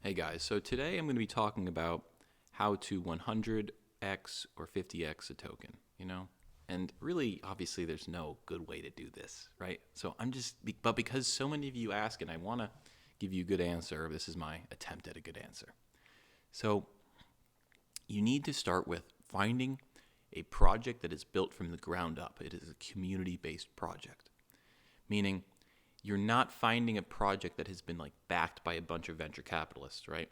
Hey guys, so today I'm going to be talking about how to 100x or 50x a token, And really, obviously, there's no good way to do this, right? But because so many of you ask and I want to give you a good answer, this is my attempt at a good answer. So you need to start with finding a project that is built from the ground up. It is a community-based project, meaning you're not finding a project that has been backed by a bunch of venture capitalists, right?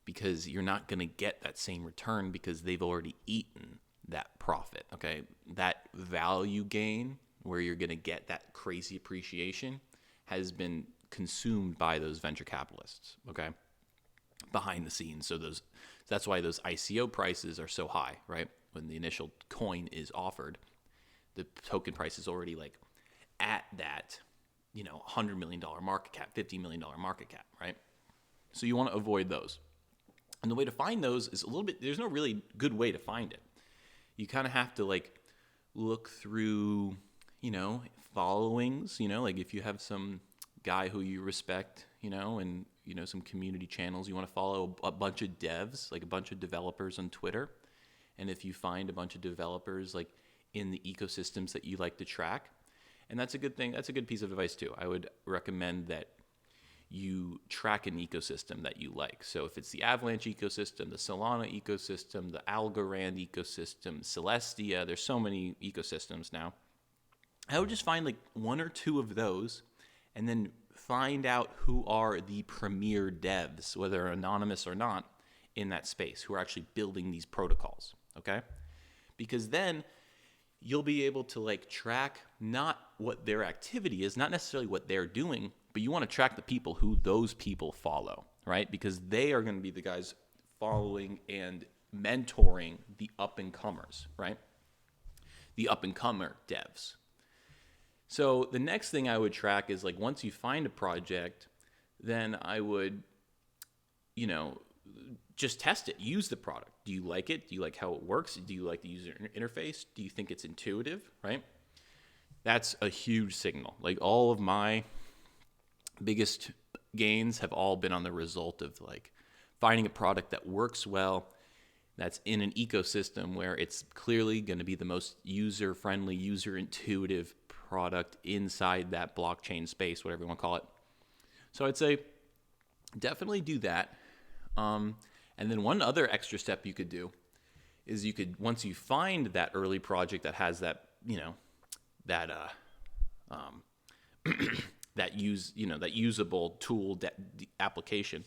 Because you're not going to get that same return because they've already eaten that profit, okay? That value gain where you're going to get that crazy appreciation has been consumed by those venture capitalists, okay? Behind the scenes. That's why those ICO prices are so high, right? When the initial coin is offered, the token price is already at that $100 million market cap, $50 million market cap, right? So you want to avoid those. And the way to find those is there's no really good way to find it. You kind of have to look through, followings, if you have some guy who you respect, and, some community channels, you want to follow a bunch of devs, a bunch of developers on Twitter. And if you find a bunch of developers in the ecosystems that you like to track, and that's a good thing. That's a good piece of advice too. I would recommend that you track an ecosystem that you like. So if it's the Avalanche ecosystem, the Solana ecosystem, the Algorand ecosystem, Celestia, there's so many ecosystems now. I would just find one or two of those and then find out who are the premier devs, whether anonymous or not, in that space, who are actually building these protocols, okay? Because then you'll be able to track not what their activity is, not necessarily what they're doing, but you want to track the people who those people follow, right? Because they are going to be the guys following and mentoring the up-and-comers, right? The up-and-comer devs. So the next thing I would track is once you find a project, then I would, just test it. Use the product. Do you like it? Do you like how it works? Do you like the user interface? Do you think it's intuitive, right? That's a huge signal. All of my biggest gains have all been on the result of finding a product that works well, that's in an ecosystem where it's clearly going to be the most user-friendly, user-intuitive product inside that blockchain space, whatever you want to call it. So I'd say definitely do that. And then one other extra step you could do is once you find that early project that has that, that usable tool application,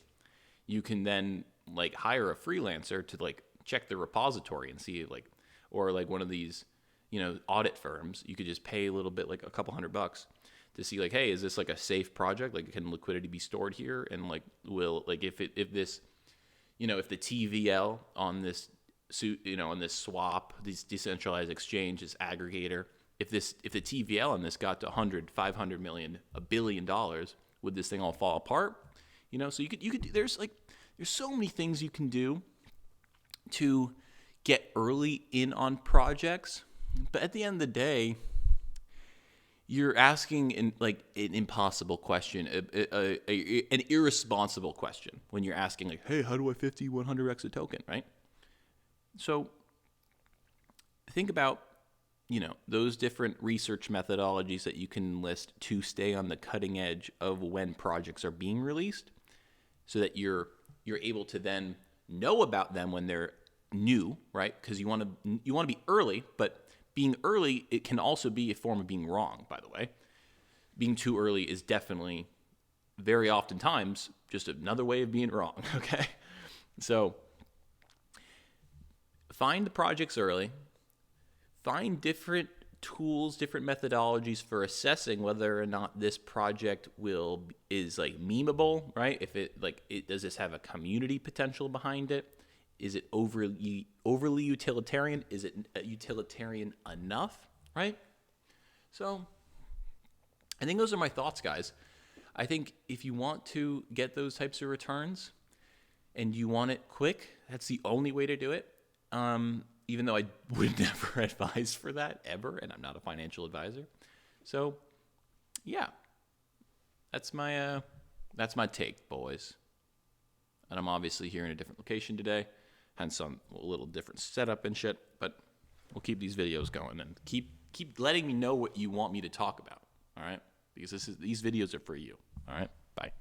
you can then hire a freelancer to check the repository and see or one of these, audit firms. You could just pay a little bit, a couple $100 to see hey, is this a safe project? Can liquidity be stored here? And if the TVL on this on this swap, this decentralized exchange, this aggregator, if the TVL on this got to 100, 500 million, $1 billion, would this thing all fall apart? So you could there's so many things you can do to get early in on projects, but at the end of the day, you're asking an impossible question, an irresponsible question when you're asking hey, how do I 50, 100x a token, right? So think about, those different research methodologies that you can list to stay on the cutting edge of when projects are being released, so that you're able to then know about them when they're new, right? Because you want to be early, but being early, it can also be a form of being wrong, by the way. Being too early is definitely, very oftentimes, just another way of being wrong, okay? So find the projects early. Find different tools, different methodologies for assessing whether or not this project is memeable, right? If does this have a community potential behind it? Is it overly utilitarian? Is it utilitarian enough, right? So I think those are my thoughts, guys. I think if you want to get those types of returns and you want it quick, that's the only way to do it. Even though I would never advise for that ever, and I'm not a financial advisor. So yeah, that's my take, boys. And I'm obviously here in a different location today, hence some a little different setup and shit. But we'll keep these videos going and keep letting me know what you want me to talk about. All right, because these videos are for you. All right, bye.